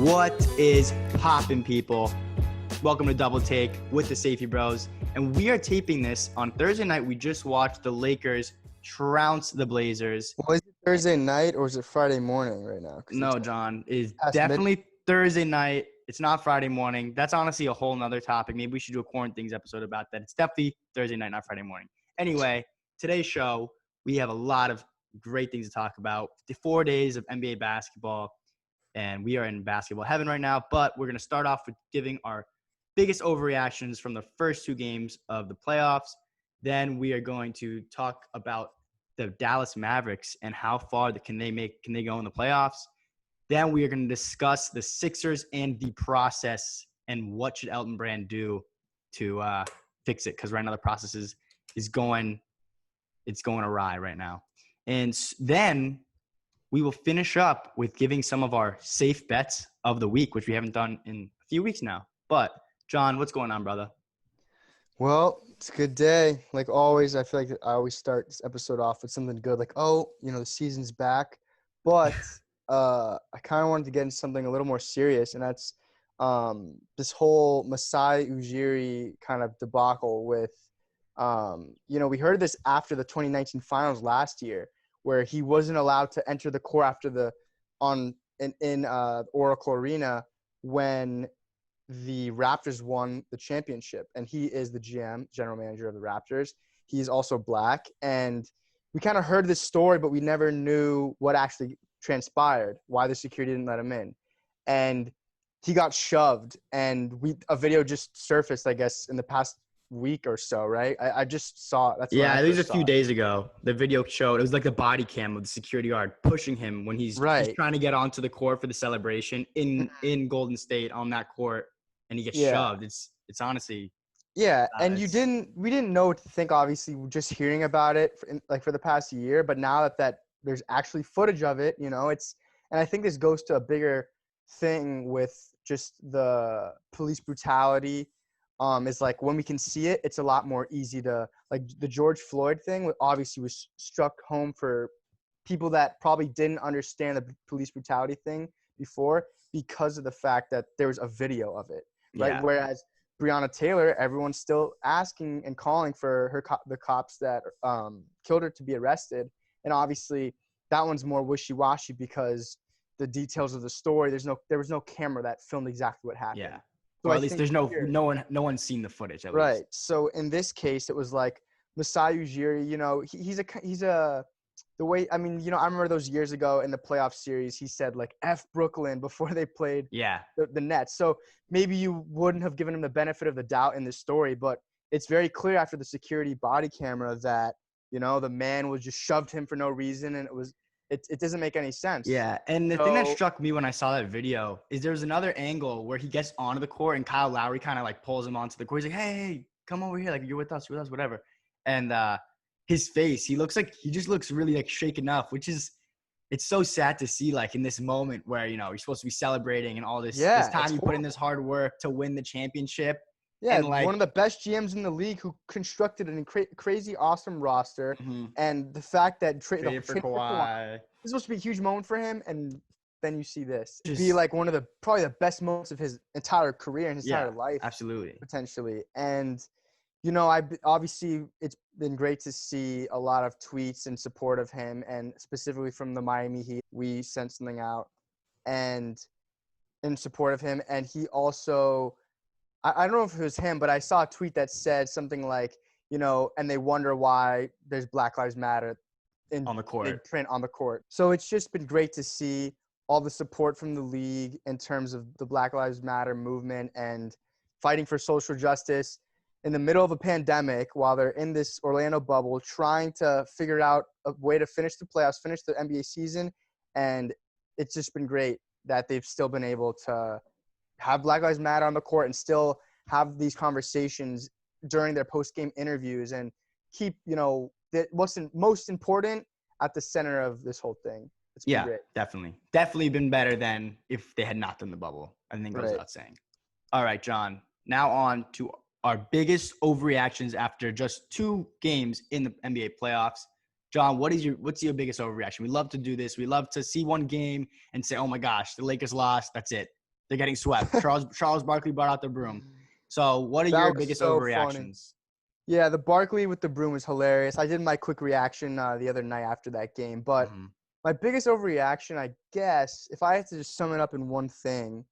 What is poppin', people? Welcome to Double Take with the Sayf Bros. And we are taping this on Thursday night. We just watched the Lakers trounce the Blazers. Well, is it Thursday night or is it Friday morning right now? No, John, it's past definitely Thursday night. It's not Friday morning. That's honestly a whole nother topic. Maybe we should do a Quarantine Things episode about that. It's definitely Thursday night, not Friday morning. Anyway, today's show, we have a lot of great things to talk about. The 4 days of NBA basketball, and we are in basketball heaven right now. But we're going to start off with giving our biggest overreactions from the first two games of the playoffs. Then we are going to talk about the Dallas Mavericks and how far can they go in the playoffs. Then we are going to discuss the Sixers and the process and what should Elton Brand do to fix it, because right now the process is going awry right now. And then we will finish up with giving some of our safe bets of the week, which we haven't done in a few weeks now. But John, what's going on, brother? Well, it's a good day. Like always, I feel like I always start this episode off with something good, like, the season's back. But I kind of wanted to get into something a little more serious, and that's this whole Masai Ujiri kind of debacle with, we heard this after the 2019 finals last year, where he wasn't allowed to enter the court after in Oracle Arena when the Raptors won the championship. And he is the GM, general manager of the Raptors. He's also black. And we kind of heard this story, but we never knew what actually transpired, why the security didn't let him in. And he got shoved, and a video just surfaced, I guess, in the past week or so, right? I just saw it. That's it was a few days ago. The video showed it was like the body cam of the security guard pushing him when he's trying to get onto the court for the celebration in Golden State on that court, and he gets shoved. It's honestly and we didn't know what to think, obviously, just hearing about it for the past year. But now that there's actually footage of it, and I think this goes to a bigger thing with just the police brutality. Is like when we can see it, it's a lot more easy to, like, the George Floyd thing obviously was struck home for people that probably didn't understand the police brutality thing before, because of the fact that there was a video of it, right? Yeah. Whereas Breonna Taylor, everyone's still asking and calling for the cops that killed her to be arrested. And obviously that one's more wishy-washy because the details of the story, there was no camera that filmed exactly what happened. Yeah. So or at least there's no one's seen the footage. At right. least. So in this case, it was like Masai Ujiri. I remember those years ago in the playoff series, he said like F Brooklyn before they played the Nets. So maybe you wouldn't have given him the benefit of the doubt in this story, but it's very clear after the security body camera that the man was just shoved him for no reason, and it doesn't make any sense. Yeah, and the thing that struck me when I saw that video is there's another angle where he gets onto the court and Kyle Lowry kind of like pulls him onto the court. He's like, hey, come over here. Like, you're with us, whatever. And his face, he just looks really like shaken up, it's so sad to see, like, in this moment where, you're supposed to be celebrating and all this time you put in this hard work to win the championship. Yeah, and one of the best GMs in the league who constructed a crazy, awesome roster. Mm-hmm. And the fact that traded for Kawhi. This is supposed to be a huge moment for him, and then you see this. Be like one of probably the best moments of his entire career and his entire life. Absolutely. Potentially. And, obviously it's been great to see a lot of tweets in support of him, and specifically from the Miami Heat. We sent something out and in support of him. And he also – I don't know if it was him, but I saw a tweet that said something like, and they wonder why there's Black Lives Matter on the court. In print on the court. So it's just been great to see all the support from the league in terms of the Black Lives Matter movement and fighting for social justice in the middle of a pandemic while they're in this Orlando bubble, trying to figure out a way to finish the playoffs, finish the NBA season. And it's just been great that they've still been able to have Black Lives Matter on the court and still have these conversations during their post-game interviews and keep, what's most important at the center of this whole thing. It's been great. Definitely been better than if they had not done the bubble. I think goes without saying. All right, John, now on to our biggest overreactions after just 2 games in the NBA playoffs. John, what's your biggest overreaction? We love to do this. We love to see one game and say, oh my gosh, the Lakers lost. That's it. They're getting swept. Charles Barkley brought out the broom. So what are That your was biggest so funny. overreactions? Yeah, the Barkley with the broom was hilarious. I did my quick reaction the other night after that game. But my biggest overreaction, I guess, if I had to just sum it up in one thing,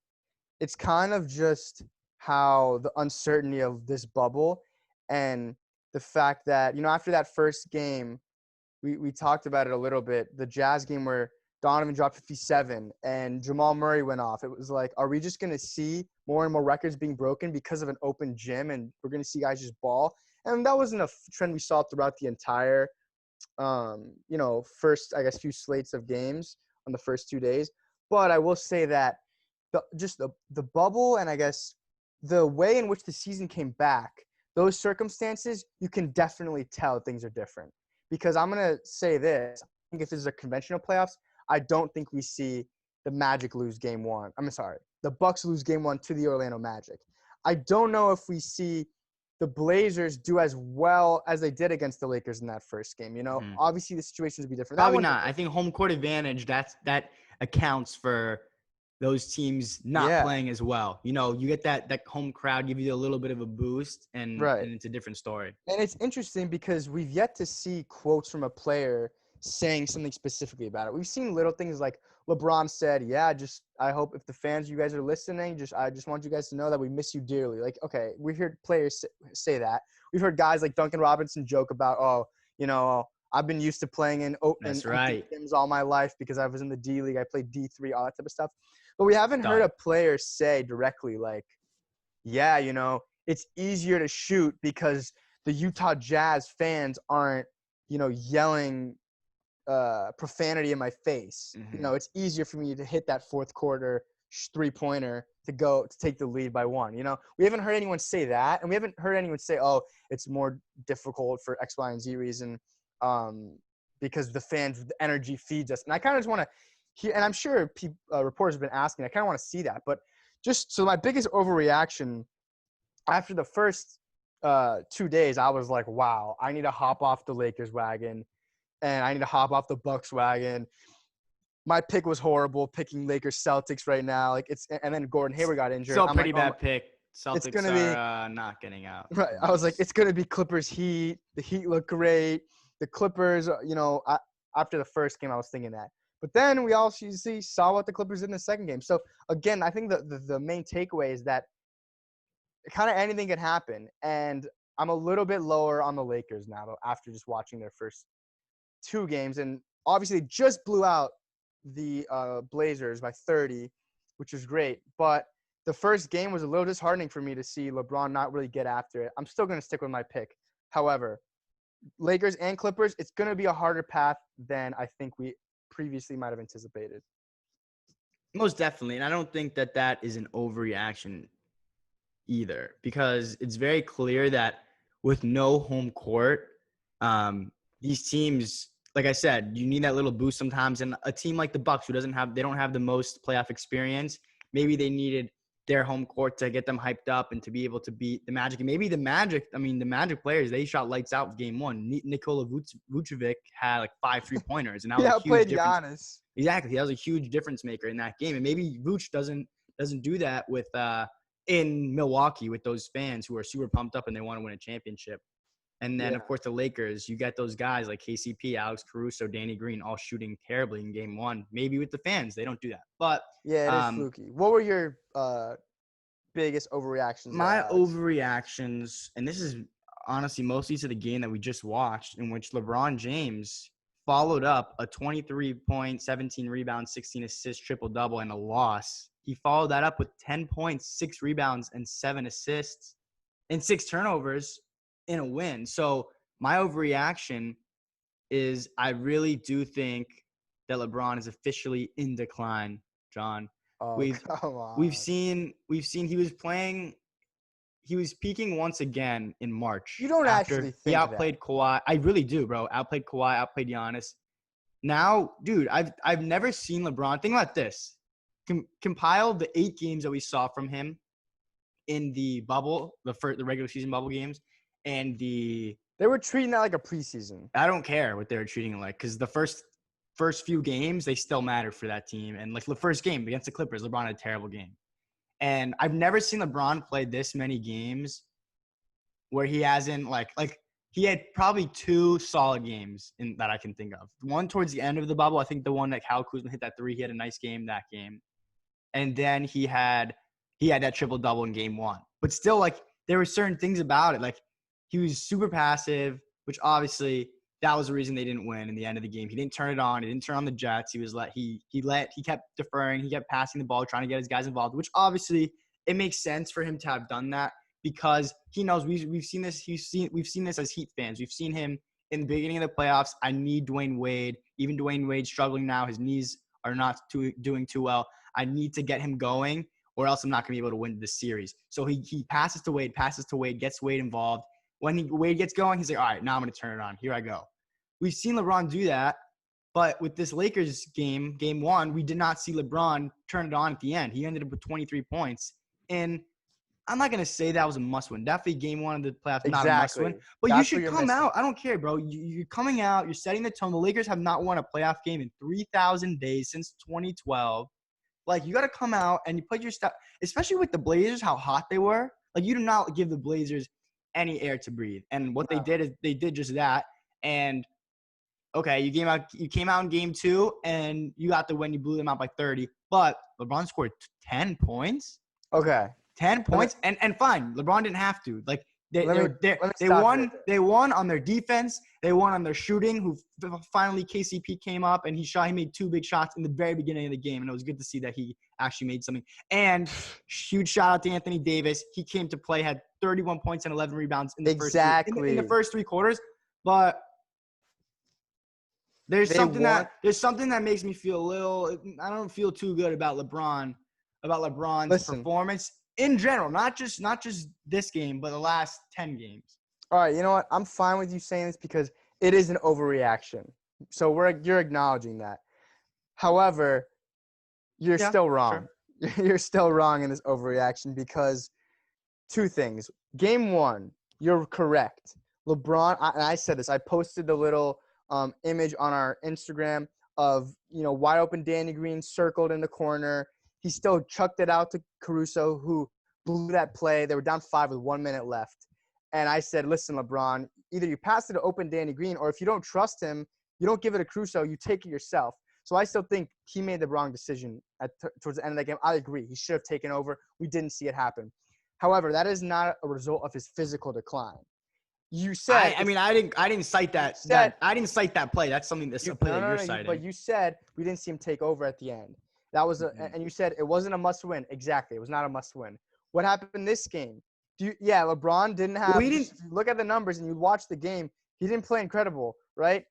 it's kind of just how the uncertainty of this bubble and the fact that, after that first game, we talked about it a little bit, the Jazz game where Donovan dropped 57 and Jamal Murray went off. It was like, are we just going to see more and more records being broken because of an open gym and we're going to see guys just ball? And that wasn't a trend we saw throughout the entire, first, I guess, few slates of games on the first 2 days. But I will say that the bubble and I guess the way in which the season came back, those circumstances, you can definitely tell things are different. Because I'm going to say this, I think if this is a conventional playoffs, I don't think we see the Magic lose game one. The Bucks lose game one to the Orlando Magic. I don't know if we see the Blazers do as well as they did against the Lakers in that first game. Obviously the situations would be different. Probably not. I think home court advantage, that accounts for those teams not playing as well. You get that home crowd give you a little bit of a boost, and it's a different story. And it's interesting because we've yet to see quotes from a player saying something specifically about it. We've seen little things like LeBron said, I hope if the fans, you guys are listening, I just want you guys to know that we miss you dearly. Like, okay, we've heard players say that. We've heard guys like Duncan Robinson joke about, I've been used to playing in gyms all my life because I was in the D League. I played D3, all that type of stuff. But we haven't heard a player say directly like, it's easier to shoot because the Utah Jazz fans aren't, yelling profanity in my face. It's easier for me to hit that fourth quarter 3-pointer to take the lead by one. We haven't heard anyone say that, and we haven't heard anyone say, it's more difficult for X, Y, and Z reason because the fans, the energy feeds us. And I kind of just want to hear, and I'm sure reporters have been asking, I kind of want to see that. But just so my biggest overreaction after the first 2 days, I was like, wow, I need to hop off the Lakers wagon and I need to hop off the Bucks wagon. My pick was horrible, picking Lakers Celtics right now. And then Gordon Hayward got injured. Still pretty bad pick. Celtics are not getting out. Right. I was like, it's going to be Clippers Heat. The Heat look great. The Clippers, after the first game, I was thinking that. But then we also saw what the Clippers did in the second game. So, again, I think the main takeaway is that kind of anything can happen. And I'm a little bit lower on the Lakers now, though, after just watching their first 2 games. And obviously just blew out the Blazers by 30, which is great. But the first game was a little disheartening for me to see LeBron not really get after it. I'm still going to stick with my pick. However, Lakers and Clippers, it's going to be a harder path than I think we previously might have anticipated. Most definitely. And I don't think that is an overreaction either, because it's very clear that with no home court, these teams, like I said, you need that little boost sometimes. And a team like the Bucks, they don't have the most playoff experience. Maybe they needed their home court to get them hyped up and to be able to beat the Magic. And maybe the Magic players, they shot lights out game one. Nikola Vucevic had like 5 3-pointers, and that was a huge difference. Giannis. Exactly, that was a huge difference maker in that game. And maybe Vuce doesn't do that with in Milwaukee with those fans who are super pumped up and they want to win a championship. And then, of course, the Lakers, you get those guys like KCP, Alex Caruso, Danny Green, all shooting terribly in game one. Maybe with the fans, they don't do that. But yeah, it is fluky. What were your biggest overreactions? My overreactions, and this is honestly mostly to the game that we just watched, in which LeBron James followed up a 23-point, 17 rebounds, 16 assists, triple-double, and a loss. He followed that up with 10 points, 6 rebounds, and 7 assists, and 6 turnovers in a win. So my overreaction is I really do think that LeBron is officially in decline, John. We've seen he was peaking once again in March. You don't actually think he outplayed Kawhi. I really do, bro. Outplayed Kawhi, outplayed Giannis. Now, dude, I've never seen LeBron. Think about this. Compile the 8 games that we saw from him in the bubble, the regular season bubble games, and they were treating that like a preseason. I don't care what they were treating it like, because the first few games, they still matter for that team. And like the first game against the Clippers, LeBron had a terrible game. And I've never seen LeBron play this many games where he hasn't like he had probably 2 solid games that I can think of. One towards the end of the bubble, I think the one that Kyle Kuzma hit that 3, he had a nice game that game. And then he had that triple-double in game 1. But still, like, there were certain things about it. Like, he was super passive, which obviously that was the reason they didn't win in the end of the game. He didn't turn it on. He didn't turn on the Jets. He kept deferring. He kept passing the ball, trying to get his guys involved, which obviously it makes sense for him to have done that because he knows we've seen this. We've seen this as Heat fans. We've seen him in the beginning of the playoffs. I need Dwayne Wade. Even Dwayne Wade struggling now. His knees are not doing too well. I need to get him going or else I'm not going to be able to win this series. So he passes to Wade, gets Wade involved. When Wade gets going, he's like, all right, now I'm going to turn it on. Here I go. We've seen LeBron do that, but with this Lakers game 1, we did not see LeBron turn it on at the end. He ended up with 23 points. And I'm not going to say that was a must-win. Definitely game 1 of the playoffs, not a must-win. But you should come out. I don't care, bro. You're coming out. You're setting the tone. The Lakers have not won a playoff game in 3,000 days since 2012. Like, you got to come out and you put your stuff, especially with the Blazers, how hot they were. Like, you do not give the Blazers any air to breathe. And what they did is they did just that. And, okay, you came out in game 2 and you got the win. You blew them out by 30. But LeBron scored 10 points. Okay. 10 points. And fine, LeBron didn't have to. Like, they won on their defense. They won on their shooting. Finally KCP came up and he made 2 big shots in the very beginning of the game, and it was good to see that he actually made something. And huge shout out to Anthony Davis. He came to play, had 31 points and 11 rebounds in the first 3 quarters. But there's something that makes me feel I don't feel too good about LeBron's performance. In general, not just this game, but the last 10 games. All right, you know what? I'm fine with you saying this because it is an overreaction. So you're acknowledging that. However, you're still wrong. Sure. You're still wrong in this overreaction because 2 things. Game 1, you're correct. LeBron, I said this. I posted the little image on our Instagram of, wide open Danny Green circled in the corner. He still chucked it out to Caruso, who blew that play. They were down 5 with 1 minute left. And I said, listen, LeBron, either you pass it to open Danny Green, or if you don't trust him, you don't give it to Caruso, you take it yourself. So I still think he made the wrong decision towards the end of that game. I agree. He should have taken over. We didn't see it happen. However, that is not a result of his physical decline. You said I didn't cite that. I didn't cite that play. That's something that's a play that you're citing. But you said we didn't see him take over at the end. That was and you said it wasn't a must-win. Exactly, it was not a must-win. What happened this game? LeBron didn't have. If you look at the numbers and you watch the game, he didn't play incredible, right?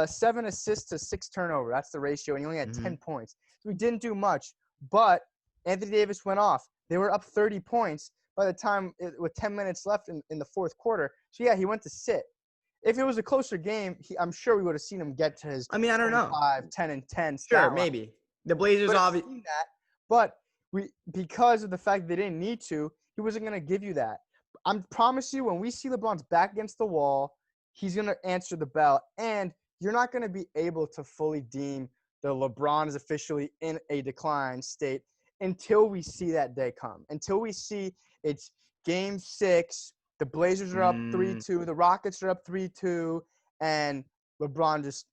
7 assists to 6 turnovers. That's the ratio, and he only had 10 points. So he didn't do much. But Anthony Davis went off. They were up 30 points by the time with 10 minutes left in the fourth quarter. So yeah, he went to sit. If it was a closer game, I'm sure we would have seen him get to his. I mean, I don't know. 10 and 10. Sure, maybe. The Blazers obviously that, but because of the fact they didn't need to, he wasn't going to give you that. I promise you, when we see LeBron's back against the wall, he's going to answer the bell, and you're not going to be able to fully deem the LeBron is officially in a decline state until we see that day come. Until we see it's Game 6, the Blazers are up 3-2, the Rockets are up 3-2, and LeBron just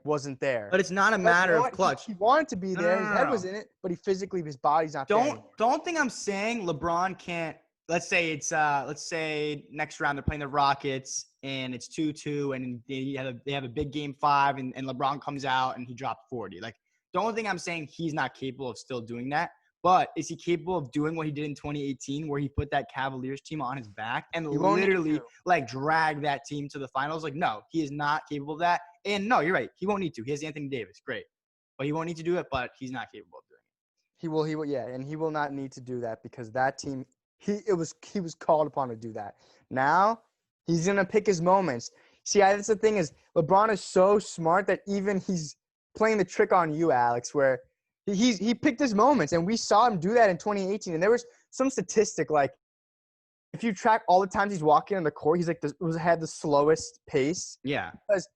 wasn't there. But it's not a matter of clutch. He wanted to be there. His head was in it, but his body's not there. Don't think I'm saying LeBron can't. Let's say next round they're playing the Rockets and it's 2-2 and they have a big game 5 and LeBron comes out and he dropped 40. Don't think I'm saying he's not capable of still doing that. But is he capable of doing what he did in 2018 where he put that Cavaliers team on his back and literally drag that team to the finals? No, he is not capable of that. And no, you're right. He won't need to. He has Anthony Davis. Great. But he won't need to do it, but he's not capable of doing it. He will, yeah. And he will not need to do that because that team, he was called upon to do that. Now, he's going to pick his moments. See, that's the thing is LeBron is so smart that even he's playing the trick on you, Alex, where he picked his moments. And we saw him do that in 2018. And there was some statistic if you track all the times he's walking on the court, he's had the slowest pace. Yeah. Because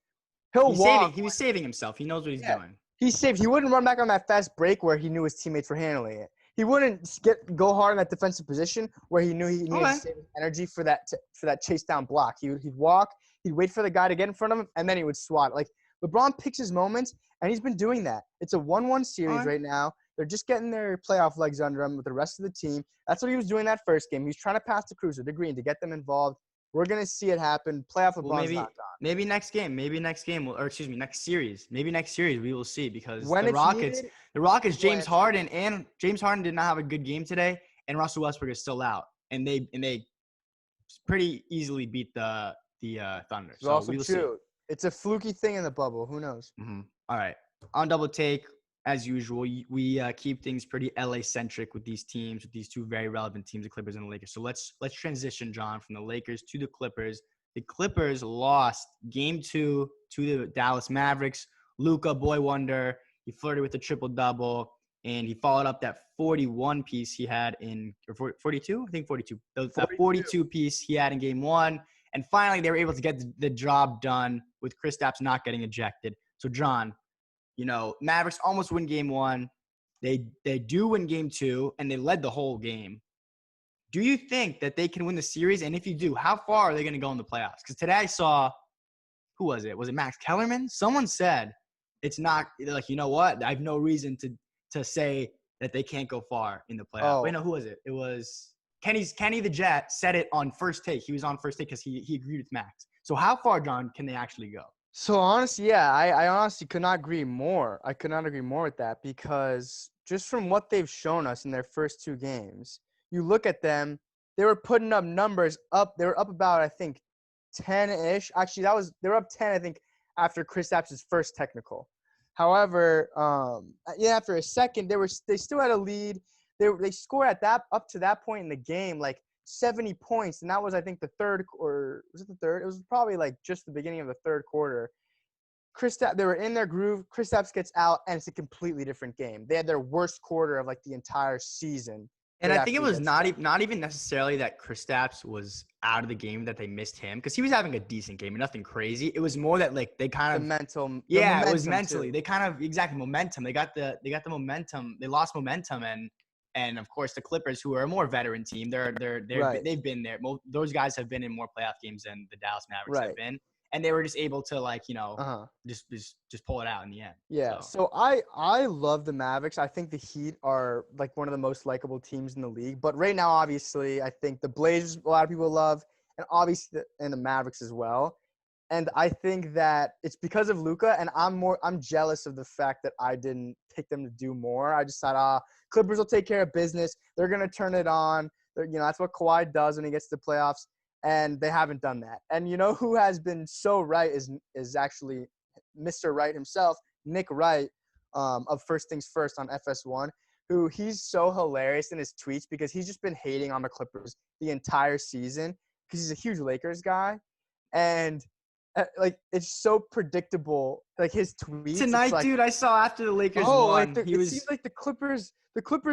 he was saving himself. He knows what he's doing. He's safe. He wouldn't run back on that fast break where he knew his teammates were handling it. he wouldn't go hard in that defensive position where he knew he needed to save his energy for that chase down block. He'd walk, he'd wait for the guy to get in front of him, and then he would swat. Like LeBron picks his moments, and he's been doing that. It's a 1-1 series right now. They're just getting their playoff legs under him with the rest of the team. That's what he was doing that first game. He was trying to pass the Cruiser, the Green, to get them involved. We're going to see it happen. Playoff LeBron's not gone. Maybe next game. Next series. Maybe next series we will see because when the Rockets, James Harden did not have a good game today, and Russell Westbrook is still out, and they pretty easily beat the Thunder. It's also true. It's a fluky thing in the bubble. Who knows? Mm-hmm. All right. On Double Take, as usual, we keep things pretty LA-centric with these teams, with these two very relevant teams, the Clippers and the Lakers. So let's transition, John, from the Lakers to the Clippers. The Clippers lost Game 2 to the Dallas Mavericks. Luka, boy wonder, he flirted with a triple-double, and he followed up that 41 piece he had in – or 42? I think 42. That 42 piece he had in Game 1. And finally, they were able to get the job done with Kristaps not getting ejected. So, John, Mavericks almost win Game 1. They do win Game 2, and they led the whole game. Do you think that they can win the series? And if you do, how far are they going to go in the playoffs? Because today I saw – who was it? Was it Max Kellerman? Someone said it's not – like, you know what? I have no reason to say that they can't go far in the playoffs. Oh. Wait, no, who was it? It was Kenny the Jet said it on First Take. He was on First Take because he agreed with Max. So how far, John, can they actually go? So honestly, yeah, I honestly could not agree more. I could not agree more with that because just from what they've shown us in their first 2 games, you look at them, they were putting up numbers up. They were up about, I think, 10-ish. Actually, they were up 10, I think, after Kristaps' first technical. However, after a second, they still had a lead. They scored up to that point in the game, like 70 points, and that was, I think, the third, or was it the third? It was probably like just the beginning of the third quarter. They were in their groove. Kristaps gets out, and it's a completely different game. They had their worst quarter of like the entire season. And I think it was not even necessarily that Kristaps was out of the game, that they missed him, because he was having a decent game and nothing crazy. It was more that like they kind of it was mentally. Too. They kind of momentum. They got the momentum. They lost momentum, and of course the Clippers, who are a more veteran team, they've been there. Those guys have been in more playoff games than the Dallas Mavericks have been. And they were just able to just pull it out in the end. Yeah. So I love the Mavericks. I think the Heat are like one of the most likable teams in the league. But right now, obviously, I think the Blazers a lot of people love, and obviously the Mavericks as well. And I think that it's because of Luka, and I'm jealous of the fact that I didn't pick them to do more. I just thought, Clippers will take care of business. They're gonna turn it on. That's what Kawhi does when he gets to the playoffs. And they haven't done that. And you know who has been so right is actually Mr. Right himself, Nick Wright, of First Things First on FS1, who he's so hilarious in his tweets because he's just been hating on the Clippers the entire season because he's a huge Lakers guy. And it's so predictable, like his tweets. Tonight, dude, I saw after the Lakers won. It seems like the Clippers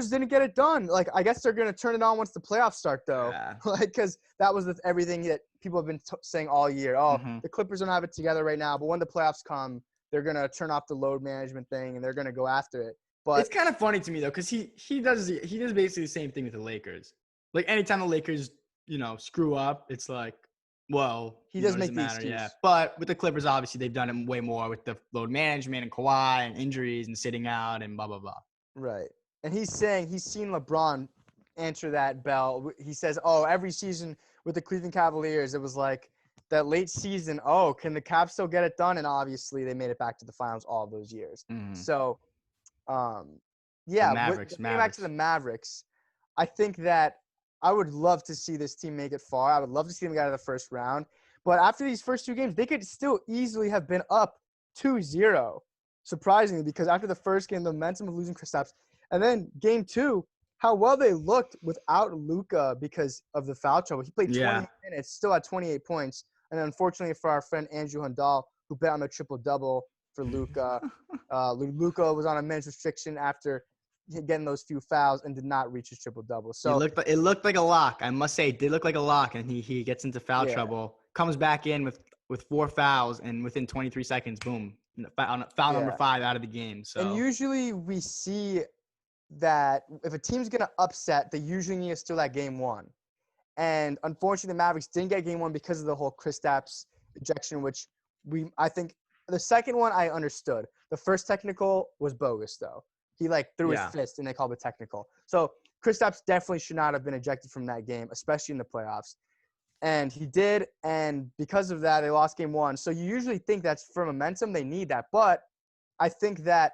didn't get it done. Like, I guess they're going to turn it on once the playoffs start, though. Yeah. Because that was everything that people have been saying all year. The Clippers don't have it together right now, but when the playoffs come, they're going to turn off the load management thing, and they're going to go after it. But it's kind of funny to me, though, because he does basically the same thing with the Lakers. Like, anytime the Lakers, screw up, it's like, well, he does make the excuse. Yeah. But with the Clippers, obviously, they've done it way more with the load management and Kawhi and injuries and sitting out and blah, blah, blah. Right. And he's saying he's seen LeBron answer that bell. He says, every season with the Cleveland Cavaliers, it was like that late season, can the Cavs still get it done? And obviously they made it back to the finals all those years. Mm-hmm. So, Mavericks. Back to the Mavericks, I think that I would love to see this team make it far. I would love to see them get out of the first round. But after these first 2 games, they could still easily have been up 2-0, surprisingly, because after the first game, the momentum of losing Kristaps, and then Game 2, how well they looked without Luka because of the foul trouble. He played 20 minutes, still had 28 points. And unfortunately for our friend Andrew Hundal, who bet on a triple-double for Luka, Luka was on a minutes restriction after getting those few fouls and did not reach his triple-double. So it looked like a lock. I must say, it did look like a lock, and he gets into foul trouble, comes back in with 4 fouls, and within 23 seconds, boom, foul number 5 out of the game. So and usually we see that if a team's going to upset, they usually need to steal that game one. And unfortunately, the Mavericks didn't get game one because of the whole Kristaps ejection, which I think the second one I understood. The first technical was bogus, though. He threw his fist and they called it technical. So Kristaps definitely should not have been ejected from that game, especially in the playoffs. And he did, and because of that, they lost game one. So you usually think that's for momentum. They need that. But I think that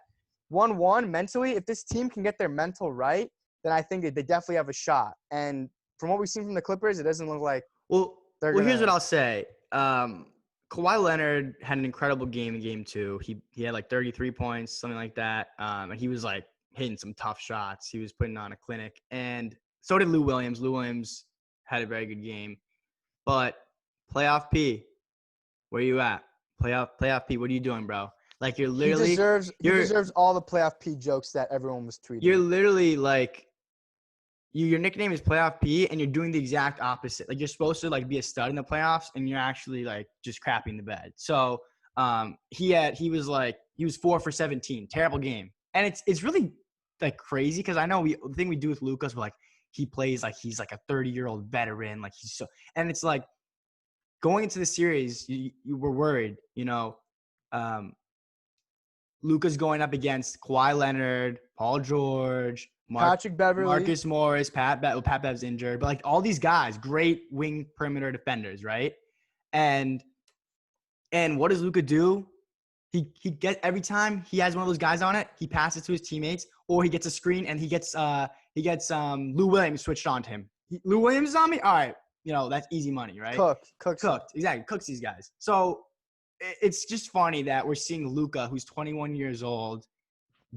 1-1 mentally, if this team can get their mental right, then I think that they definitely have a shot. And from what we've seen from the Clippers, it doesn't look like they're Well, here's what I'll say. Kawhi Leonard had an incredible game in game two. He had like 33 points, something like that. And he was like hitting some tough shots. He was putting on a clinic. And so did Lou Williams. Lou Williams had a very good game. But playoff P, where you at? Playoff P, what are you doing, bro? Like you're literally he deserves all the playoff P jokes that everyone was tweeting. You're literally like your nickname is playoff P and you're doing the exact opposite. Like you're supposed to like be a stud in the playoffs and you're actually like just crapping the bed. So he was 4 for 17, terrible game. And it's really like crazy because I know the thing we do with Luka's, like he plays like he's like a 30-year-old veteran, like he's so, and it's like going into the series, you were worried, Luka's going up against Kawhi Leonard, Paul George, Patrick Beverley, Marcus Morris, Pat Bev's injured, but like all these guys, great wing perimeter defenders, right? And what does Luka do? He gets every time he has one of those guys on it, he passes to his teammates, or he gets a screen and he gets Lou Williams switched on to him. Lou Williams is on me? All right, that's easy money, right? Cooked. Exactly, cooks these guys. So it's just funny that we're seeing Luka, who's 21 years old,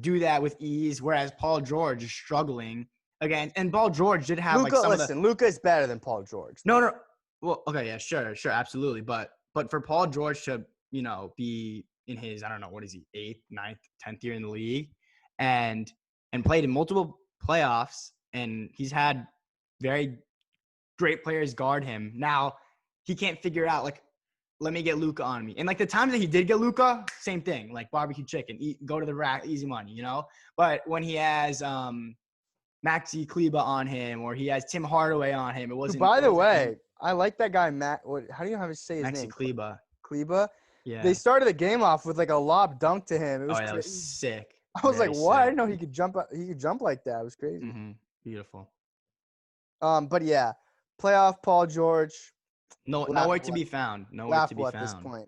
do that with ease, whereas Paul George is struggling again. And Paul George did have Luka is better than Paul George. No. Well, okay, yeah, sure, absolutely. But for Paul George to, be in his, I don't know, what is he, 8th, 9th, 10th year in the league and played in multiple playoffs, and he's had very great players guard him. Now he can't figure out, like, let me get Luka on me. And like the times that he did get Luka, same thing, like barbecue chicken, go to the rack, easy money, But when he has Maxi Kleba on him or he has Tim Hardaway on him, it wasn't. By the way, I like that guy, Matt. How do you have to say his name? Maxi Kleba. Kleba? Yeah. They started the game off with like a lob dunk to him. It was that was sick. I was like, what? I didn't know he could jump. He could jump like that. It was crazy. Mm-hmm. Beautiful. But yeah, playoff Paul George. Nowhere to be found. At this point.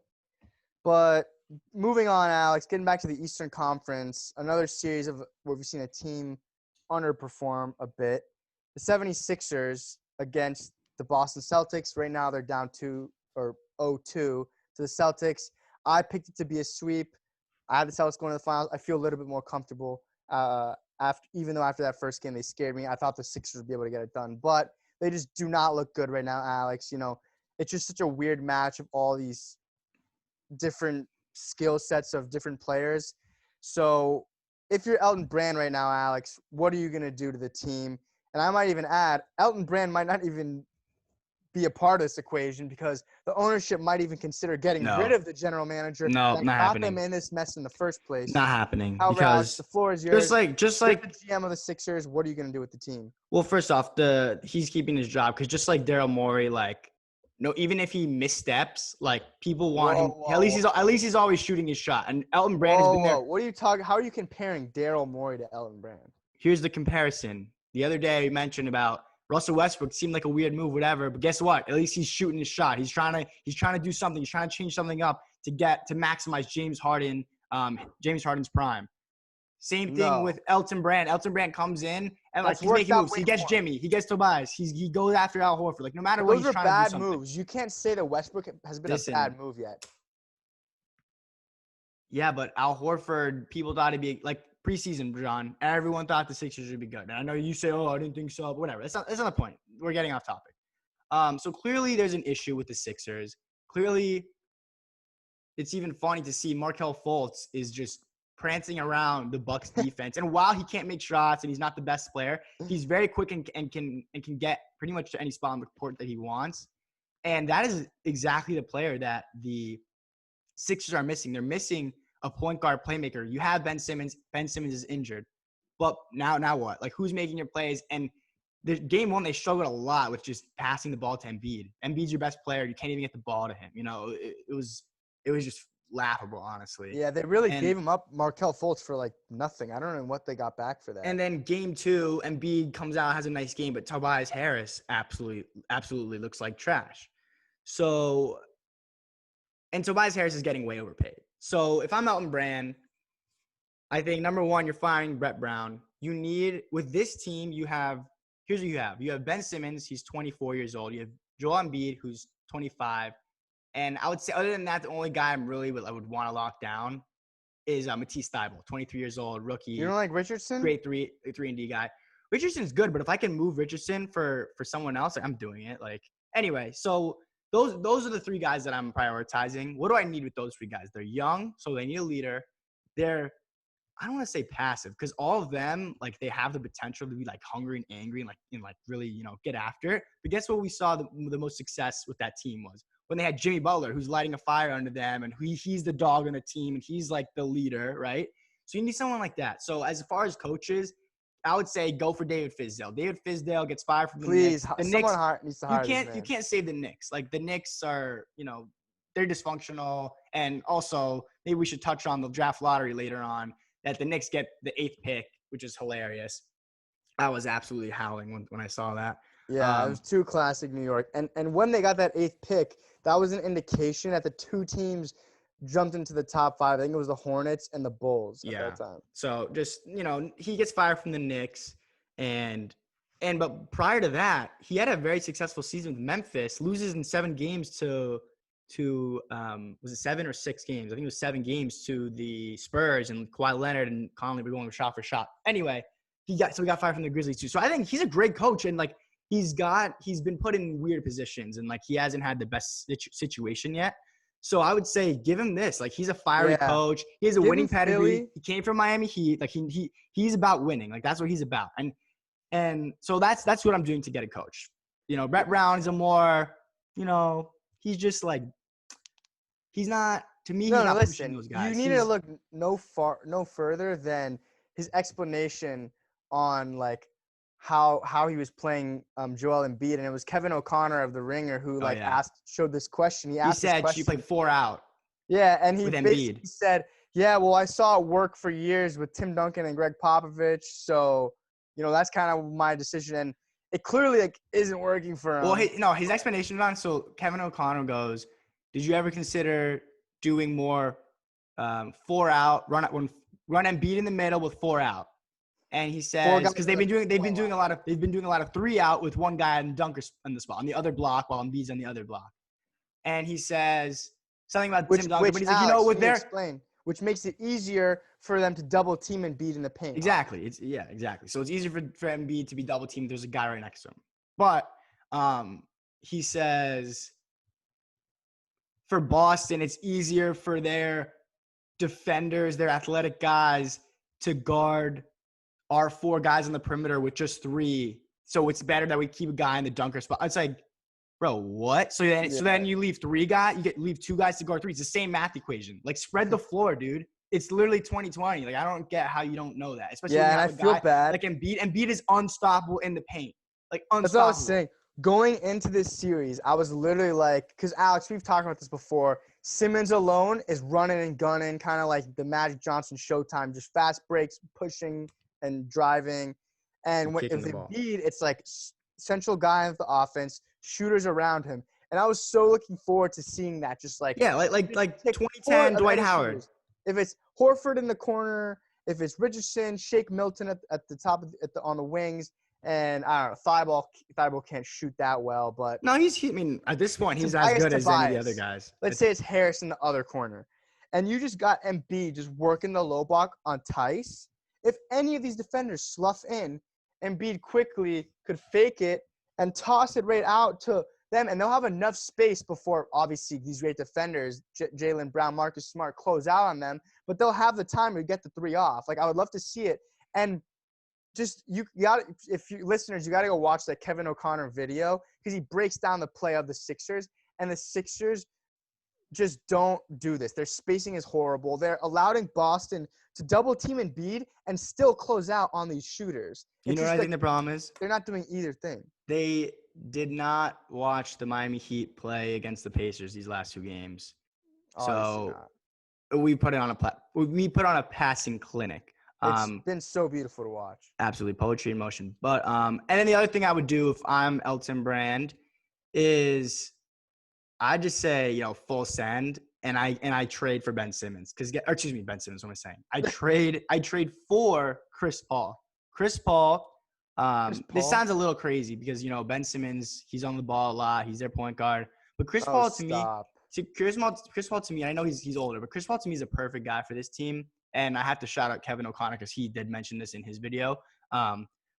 But moving on, Alex, getting back to the Eastern Conference, another series of where we've seen a team underperform a bit. The 76ers against the Boston Celtics. Right now they're down 0-2 to the Celtics. I picked it to be a sweep. I had the Celtics going to the finals. I feel a little bit more comfortable even though after that first game they scared me. I thought the Sixers would be able to get it done. But they just do not look good right now, Alex. It's just such a weird match of all these different skill sets of different players. So if you're Elton Brand right now, Alex, what are you going to do to the team? And I might even add, Elton Brand might not even be a part of this equation because the ownership might even consider getting rid of the general manager that got them in this mess in the first place. Not happening. However, Alex, the floor is yours. Just like the GM of the Sixers, what are you going to do with the team? Well, first off, he's keeping his job because just like Daryl Morey, even if he missteps, like people want him. At least he's always shooting his shot. And Elton Brand has been there. What are you talking? How are you comparing Daryl Morey to Elton Brand? Here's the comparison. The other day we mentioned about Russell Westbrook seemed like a weird move, whatever. But guess what? At least he's shooting his shot. He's trying to do something. He's trying to change something up to maximize James Harden's prime. Same thing with Elton Brand. Elton Brand comes in and he's making moves. He gets Jimmy. He gets Tobias. He goes after Al Horford. Like no matter what, he's trying to do something. Those are bad moves. You can't say that Westbrook has been a bad move yet. Yeah, but Al Horford, people thought it'd be like preseason, John. Everyone thought the Sixers would be good. And I know you say, I didn't think so, but whatever. That's not the point. We're getting off topic. So clearly there's an issue with the Sixers. Clearly, it's even funny to see Markelle Fultz is just prancing around the Bucks defense. And while he can't make shots and he's not the best player, he's very quick and can get pretty much to any spot on the court that he wants. And that is exactly the player that the Sixers are missing. They're missing a point guard playmaker. You have Ben Simmons. Ben Simmons is injured. But now what? Like, who's making your plays? And the game one, they struggled a lot with just passing the ball to Embiid. Embiid's your best player. You can't even get the ball to him. It was just laughable, honestly. Yeah, they really And gave him up Markelle Fultz for like nothing. I don't know what they got back for that. and then game two, Embiid comes out, has a nice game, but Tobias Harris absolutely looks like trash. So, and Tobias Harris is getting way overpaid. So if I'm Elton Brand, I think number one, you're firing Brett Brown. You need, with this team, here's what you have. You have Ben Simmons, he's 24 years old. You have Joel Embiid, who's 25. And I would say, other than that, the only guy I would want to lock down is Matisse Thybulle, 23 years old, rookie. You don't like Richardson? Great 3-and-D guy. Richardson's good, but if I can move Richardson for someone else, I'm doing it. Like, anyway, so those are the three guys that I'm prioritizing. What do I need with those three guys? They're young, so they need a leader. I don't want to say passive, because all of them, like, they have the potential to be like hungry and angry and really, get after it. But guess what we saw the most success with that team was when they had Jimmy Butler, who's lighting a fire under them, and he's the dog on the team, and he's like the leader, right? So you need someone like that. So as far as coaches, I would say go for David Fizdale. David Fizdale gets fired from the Knicks. The someone Knicks, needs to hire this man. You can't save the Knicks. Like, the Knicks are, they're dysfunctional. And also, maybe we should touch on the draft lottery later on, that the Knicks get the 8th pick, which is hilarious. I was absolutely howling when I saw that. Yeah, it was too classic New York. And when they got that 8th pick, that was an indication that the two teams jumped into the top 5. I think it was the Hornets and the Bulls at that time. So just, he gets fired from the Knicks, but prior to that, he had a very successful season with Memphis, loses in 7 games to was it 7 or 6 games? I think it was 7 games to the Spurs, and Kawhi Leonard and Conley were going shot for shot. Anyway, he got fired from the Grizzlies too. So I think he's a great coach, and like he's been put in weird positions, and like he hasn't had the best situation yet. So I would say give him this. Like, he's a fiery coach. He has a winning pedigree. He came from Miami Heat. Like he's about winning. Like, that's what he's about. And so that's what I'm doing to get a coach. Brett Brown is a more, he's just like, he's not, to me, he's not pushing those guys. You need to look no further than his explanation on like how he was playing Joel Embiid, and it was Kevin O'Connor of The Ringer who showed this question. He said she played 4 out. Yeah, and he basically said, "Yeah, well, I saw it work for years with Tim Duncan and Greg Popovich, so that's kind of my decision." And it clearly isn't working for him. Well, his explanation on so Kevin O'Connor goes, "Did you ever consider doing more 4 out run Embiid in the middle with 4 out?" And he says, because they've been doing a lot of 3 out with one guy in dunker on the spot on the other block while Embiid's on the other block. And he says something about Tim Duncan, but he's like, which makes it easier for them to double team Embiid in the paint. Exactly. Exactly. So it's easier for Embiid to be double teamed. There's a guy right next to him. But he says for Boston, it's easier for their defenders, their athletic guys, to guard our 4 guys on the perimeter with just 3. So it's better that we keep a guy in the dunker spot. It's like, bro, what? So then you leave 3 guys, leave 2 guys to guard 3. It's the same math equation. Like, spread the floor, dude. It's literally 2020. Like, I don't get how you don't know that. Especially when you have a guy bad. Like Embiid. Embiid is unstoppable in the paint. Like, unstoppable. That's what I was saying. Going into this series, I was literally like, because Alex, we've talked about this before. Simmons alone is running and gunning, kind of like the Magic Johnson Showtime, just fast breaks, pushing and driving. And with Embiid, it's like central guy of the offense, shooters around him. And I was so looking forward to seeing that. Just like 2010 Dwight Howard. Shooters. If it's Horford in the corner, if it's Richardson, Shake Milton at the top on the wings, and I don't know, Thybulle can't shoot that well, but no, at this point he's as good as any of the other guys. Let's say it's Harris in the other corner, and you just got Embiid just working the low block on Tice. If any of these defenders slough in, Embiid quickly could fake it and toss it right out to them, and they'll have enough space before, obviously, these great defenders, Jaylen Brown, Marcus Smart, close out on them, but they'll have the time to get the 3 off. Like, I would love to see it. And just listeners, you got to go watch that Kevin O'Connor video, because he breaks down the play of the Sixers, and the Sixers just don't do this. Their spacing is horrible. They're allowing Boston to double team Embiid and still close out on these shooters. You know what I think the problem is? They're not doing either thing. They did not watch the Miami Heat play against the Pacers these last 2 games. Obviously So we put on a passing clinic. It's been so beautiful to watch. Absolutely, poetry in motion. But and then the other thing I would do if I'm Elton Brand is I just say, full send, and I trade for Ben Simmons Ben Simmons. What am I saying? I trade for Chris Paul. Chris Paul. This sounds a little crazy because Ben Simmons, he's on the ball a lot. He's their point guard. But Chris Paul to me, Chris Paul to me, and I know he's older, but Chris Paul to me is a perfect guy for this team. And I have to shout out Kevin O'Connor because he did mention this in his video.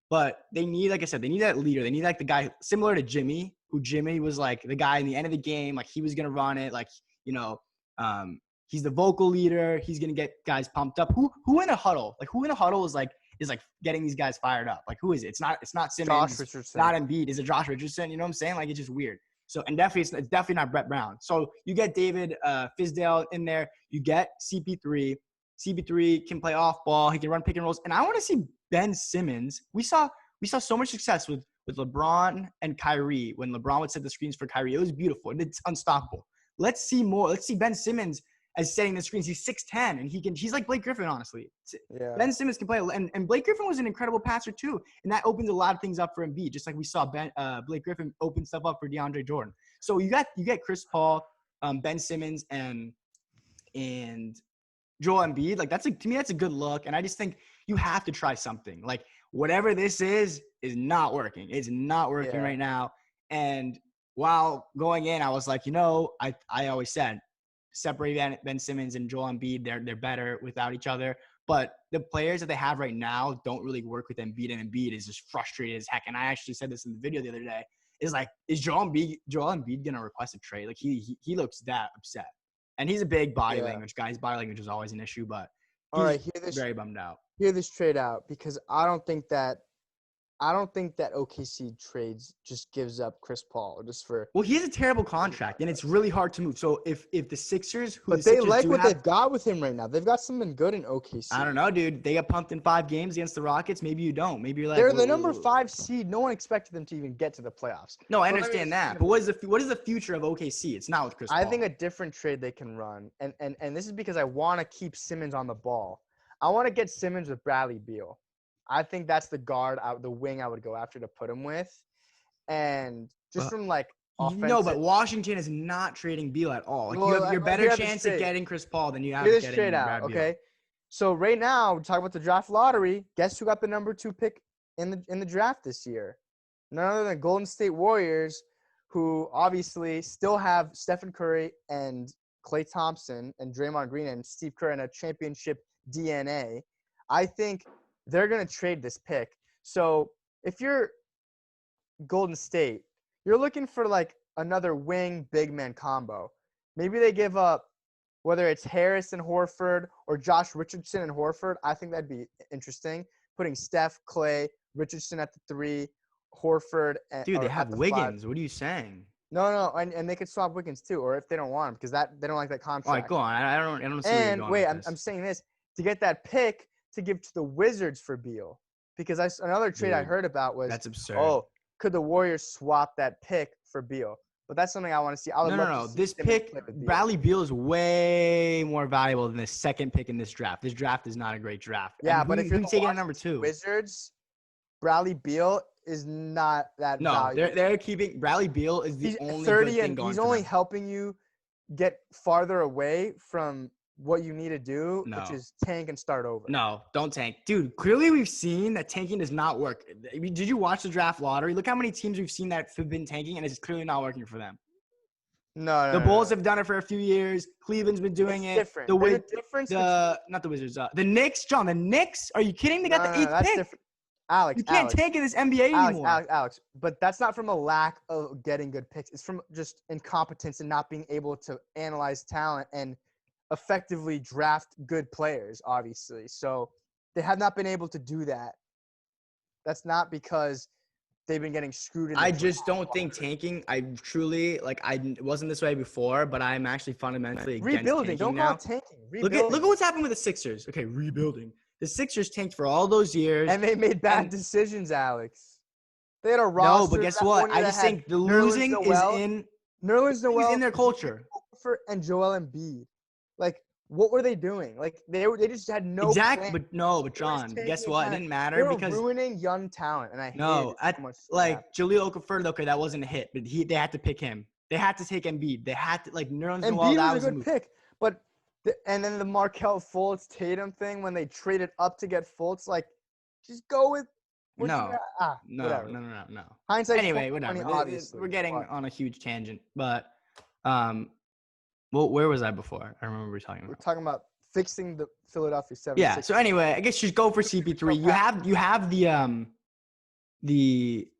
But they need, like I said, they need that leader. They need like the guy similar to Jimmy, who Jimmy was like the guy in the end of the game, like he was gonna run it, like he's the vocal leader. He's gonna get guys pumped up. Who in a huddle? Like who in a huddle is getting these guys fired up? Like who is it? It's not Simmons. Josh Richardson. Not Embiid. Is it Josh Richardson? You know what I'm saying? Like it's just weird. So and definitely it's definitely not Brett Brown. So you get David Fizdale in there. You get CP3. CP3 can play off ball. He can run pick and rolls. And I want to see Ben Simmons. We saw so much success with LeBron and Kyrie when LeBron would set the screens for Kyrie. It was beautiful. It's unstoppable. Let's see more. Let's see Ben Simmons as setting the screens. He's 6'10", and he's like Blake Griffin, honestly. Yeah. Ben Simmons can play. And Blake Griffin was an incredible passer too. And that opens a lot of things up for Embiid, just like we saw Blake Griffin open stuff up for DeAndre Jordan. So you get Chris Paul, Ben Simmons, and Joel Embiid. Like to me, that's a good look. And I just think you have to try something. Like whatever this is not working. It's not working right now. And while going in, I was like, I always said separate Ben Simmons and Joel Embiid. They're better without each other. But the players that they have right now don't really work with Embiid, and Embiid is just frustrated as heck. And I actually said this in the video the other day. Is Joel Embiid gonna request a trade? Like he looks that upset. And he's a big body language guy. His body language is always an issue, but he's very bummed out. Hear this trade out because I don't think that OKC trades just gives up Chris Paul just for. Well, he has a terrible contract, and it's really hard to move. So if the Sixers, they've got with him right now. They've got something good in OKC. I don't know, dude. They got pumped in 5 games against the Rockets. Maybe you don't. Maybe you're like they're the number 5 seed. No one expected them to even get to the playoffs. No, I understand that. But what is the future of OKC? It's not with Chris Paul. I think a different trade they can run, and this is because I want to keep Simmons on the ball. I want to get Simmons with Bradley Beal. I think that's the wing I would go after to put him with. And just from like offensive. No, but Washington is not trading Beal at all. Like you have your better chance at getting Chris Paul than you have at getting Brad Beal. Okay. So right now, we're talking about the draft lottery. Guess who got the number 2 pick in the draft this year? None other than Golden State Warriors, who obviously still have Stephen Curry and Klay Thompson and Draymond Green and Steve Kerr in a championship DNA. I think they're going to trade this pick. So if you're Golden State, you're looking for like another wing big man combo. Maybe they give up whether it's Harris and Horford or Josh Richardson and Horford. I think that'd be interesting. Putting Steph, Klay, Richardson at the 3, Horford. Dude, they have Wiggins. 5. What are you saying? No, and they could swap Wiggins too, or if they don't want him, because they don't like that contract. All right, go on. I don't see where you're going wait, with this. I'm saying this to get that pick to give to the Wizards for Beal, because another trade I heard about was that's absurd. Oh, could the Warriors swap that pick for Beal? But that's something I want to see. No. This pick, Bradley Beal is way more valuable than the second pick in this draft. This draft is not a great draft. Yeah, but if you're taking a number 2, Wizards, Bradley Beal is not that valuable. No, they're keeping Bradley Beal is the only 30 good thing and going he's for only them. helping you get farther away from what you need to do, which is tank and start over. No, don't tank. Dude, clearly we've seen that tanking does not work. Did you watch the draft lottery? Look how many teams we've seen that have been tanking, and it's clearly not working for them. No. The Bulls have done it for a few years. Cleveland's been doing it. Different. Not the Wizards. The Knicks, John. The Knicks? Are you kidding? They got the 8th pick. Different. Alex, you can't tank in this NBA anymore. Alex. But that's not from a lack of getting good picks. It's from just incompetence and not being able to analyze talent and effectively draft good players, obviously. So they have not been able to do that. That's not because they've been getting screwed in. I just don't think tanking. I truly I wasn't this way before, but I'm actually fundamentally against rebuilding. tanking Don't call now. it tanking. Look Rebuilding. at what's happened with the Sixers. Okay, rebuilding. The Sixers tanked for all those years, and they made bad decisions, Alex. They had a roster. No, but guess what? I just think the losing is in their culture. And Joel Embiid. Like, what were they doing? Like, they just had no plan. But John, guess what? It didn't matter because ruining young talent, and I hate it so much. Jahlil Okafor. Okay, that wasn't a hit, but they had to pick him. They had to take Embiid. They had to Nerlens Noel. Embiid was a good pick, but and then the Markelle Fultz Tatum thing when they traded up to get Fultz, like, just go with. No. Hindsight. Anyway, whatever. We're getting on a huge tangent, but well, where was I before? I remember we were talking about. We're talking about fixing the Philadelphia 76ers. Yeah. So anyway, I guess just go for CP3. You have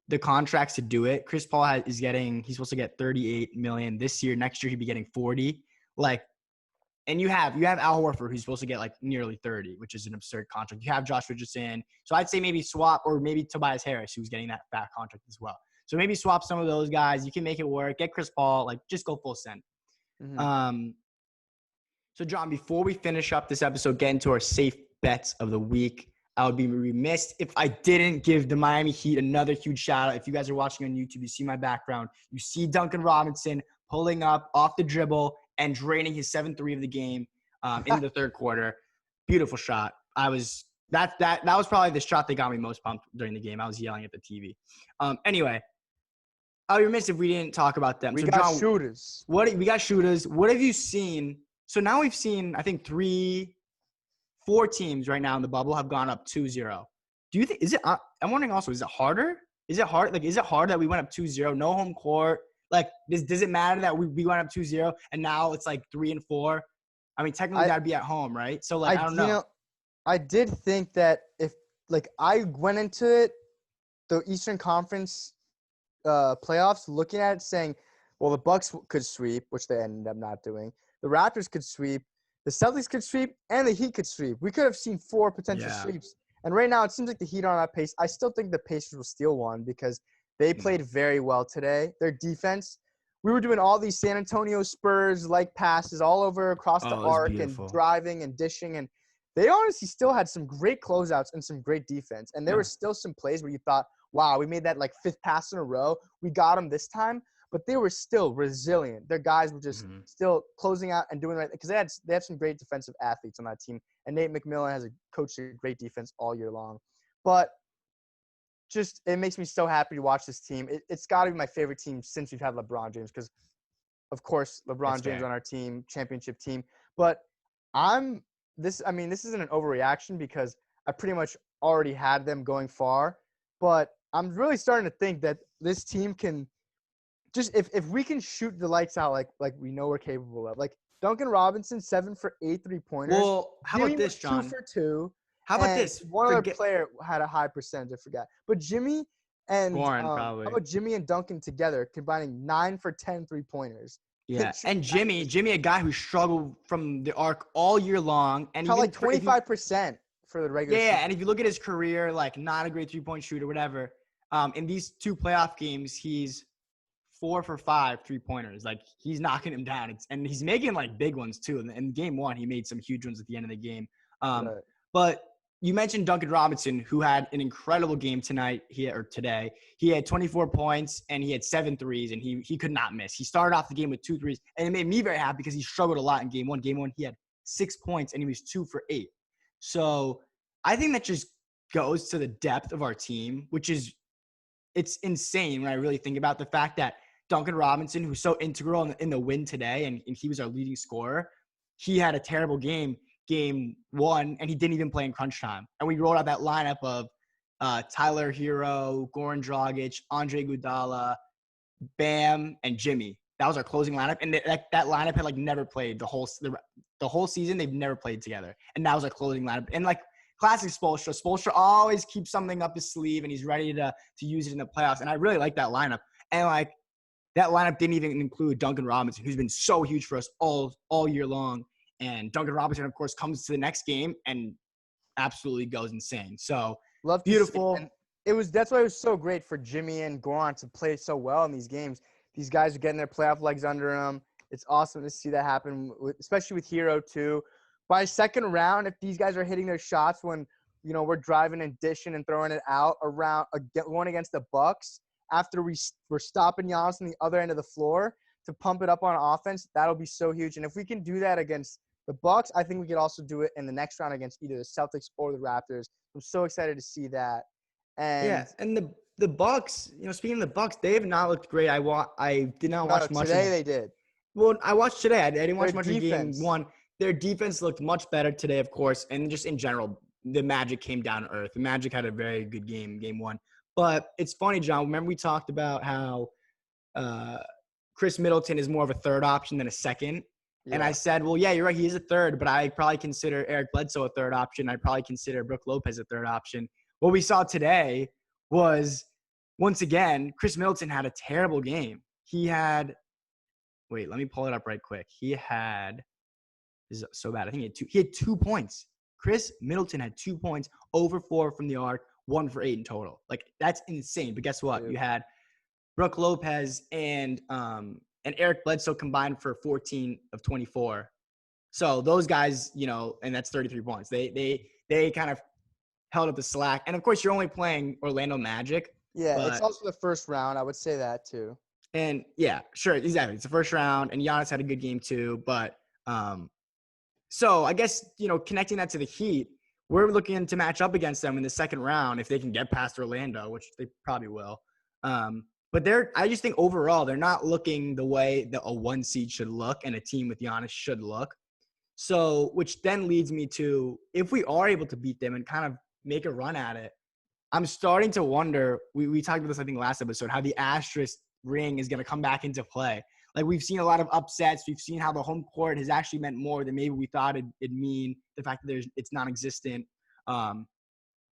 the contracts to do it. Chris Paul he's supposed to get $38 million this year. Next year he'd be getting $40. And you have Al Horford, who's supposed to get nearly 30, which is an absurd contract. You have Josh Richardson. So I'd say maybe swap, or maybe Tobias Harris, who's getting that fat contract as well. So maybe swap some of those guys. You can make it work. Get Chris Paul. Just go full send. Mm-hmm. So John, before we finish up this episode, get into our safe bets of the week, I would be remiss if I didn't give the Miami Heat another huge shout out. If you guys are watching on YouTube, you see my background. You see Duncan Robinson pulling up off the dribble and draining his 7-3 of the game in the third quarter. Beautiful shot. That was probably the shot that got me most pumped during the game. I was yelling at the TV. Anyway, I would be remiss if we didn't talk about them. We got shooters. We got shooters. What have you seen? So now we've seen, I think, 4 teams right now in the bubble have gone up 2-0. Do you think I'm wondering also, is it harder? Is it hard? Is it hard that we went up 2-0, no home court? Does it matter that we went up 2-0 and now it's 3 and 4? I mean, technically that'd be at home, right? So I don't know. I did think that if I went into it, the Eastern Conference playoffs, looking at it saying, well, the Bucks could sweep, which they ended up not doing. The Raptors could sweep. The Celtics could sweep, and the Heat could sweep. We could have seen 4 potential sweeps. And right now, it seems like the Heat are on that pace. I still think the Pacers will steal one because they played very well today. Their defense, we were doing all these San Antonio Spurs passes all over across the arc and driving and dishing. And they honestly still had some great closeouts and some great defense. And there were still some plays where you thought, wow, we made that 5th pass in a row. We got them this time. But they were still resilient. Their guys were just still closing out and doing right because they have some great defensive athletes on that team. And Nate McMillan has coached a great defense all year long. But just it makes me so happy to watch this team. It's got to be my favorite team since we've had LeBron James because, of course, LeBron James on our team, championship team. But this isn't an overreaction because I pretty much already had them going far. But I'm really starting to think that this team can – just if we can shoot the lights out like we know we're capable of. Duncan Robinson, 7 for 8 3-pointers. Well, how Jimmy about this, John? 2 for 2. How about this? One other player had a high percentage, I forgot. But Jimmy and probably. How about Jimmy and Duncan together combining 9 for 10 3-pointers? Yeah, and Jimmy, a guy who struggled from the arc all year long, and even 25% for the regular season. Yeah, and if you look at his career, not a great 3-point shooter, whatever. In these 2 playoff games, he's 4 for 5 3-pointers. He's knocking him down. And he's making big ones too. In game 1, he made some huge ones at the end of the game. Right. But you mentioned Duncan Robinson, who had an incredible game today. He had 24 points and he had 7 threes, and he could not miss. He started off the game with 2 threes, and it made me very happy because he struggled a lot in game 1. Game 1, he had 6 points and he was 2 for 8. So I think that just goes to the depth of our team, which is it's insane when I really think about the fact that Duncan Robinson, who's so integral in the win today, and he was our leading scorer, he had a terrible game 1, and he didn't even play in crunch time. And we rolled out that lineup of Tyler Hero, Goran Dragic, Andre Iguodala, Bam, and Jimmy. That was our closing lineup, and that lineup had never played the whole season. They've never played together, and that was our closing lineup. And classic Spoelstra. Spoelstra always keeps something up his sleeve, and he's ready to use it in the playoffs. And I really like that lineup. And that lineup didn't even include Duncan Robinson, who's been so huge for us all year long. And Duncan Robinson, of course, comes to the next game and absolutely goes insane. So beautiful. That's why it was so great for Jimmy and Goran to play so well in these games. These guys are getting their playoff legs under them. It's awesome to see that happen, especially with Hero too. By second round, if these guys are hitting their shots when we're driving and dishing and throwing it out around going against the Bucks, after we're stopping Giannis on the other end of the floor to pump it up on offense, that'll be so huge. And if we can do that against the Bucks, I think we could also do it in the next round against either the Celtics or the Raptors. I'm so excited to see that. Yeah, And and the Bucks, speaking of the Bucks, they have not looked great. I did not watch much today of. they did. Well, I watched today. I didn't watch Their much of game defense. one. Their defense looked much better today, of course, and just in general, the Magic came down to earth. The Magic had a very good game one. But it's funny, John. Remember we talked about how Chris Middleton is more of a third option than a second. Yeah. And I said, well, yeah, you're right. He is a third, but I probably consider Eric Bledsoe a third option. I'd probably consider Brook Lopez a third option. What we saw today was, once again, Chris Middleton had a terrible game. He had – wait, let me pull it up right quick. He had – this is so bad. I think he had 2 points. Chris Middleton had 2 points, over 4 from the arc, 1 for 8 in total. Like, that's insane. But guess what? Dude. You had Brook Lopez and Eric Bledsoe combined for 14 of 24. So those guys, and that's 33 points. They kind of held up the slack. And, of course, you're only playing Orlando Magic. Yeah, it's also the first round. I would say that too. And, yeah, sure, exactly. It's the first round, and Giannis had a good game too. But so I guess, connecting that to the Heat, we're looking to match up against them in the second round if they can get past Orlando, which they probably will. But I just think overall they're not looking the way that a 1 seed should look and a team with Giannis should look. So, which then leads me to, if we are able to beat them and kind of make a run at it, I'm starting to wonder, we talked about this, I think, last episode, how the asterisk ring is going to come back into play. Like, we've seen a lot of upsets. We've seen how the home court has actually meant more than maybe we thought it'd mean, the fact that it's non-existent.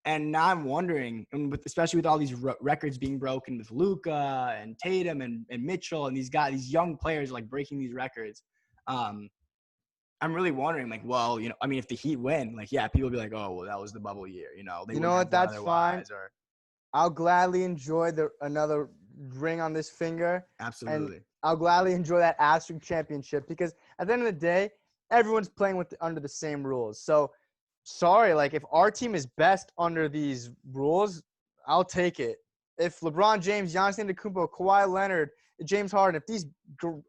And now I'm wondering, and especially with all these records being broken with Luka and Tatum and Mitchell and these guys, these young players like breaking these records. I'm really wondering, like, well, if the Heat win, like, yeah, people will be like, oh, well, that was the bubble year, They what? That's fine. Or... I'll gladly enjoy another ring on this finger. Absolutely. And I'll gladly enjoy that asterisk championship because at the end of the day, everyone's playing under the same rules. So, sorry, like, if our team is best under these rules, I'll take it. If LeBron James, Giannis Antetokounmpo, Kawhi Leonard, James Harden, if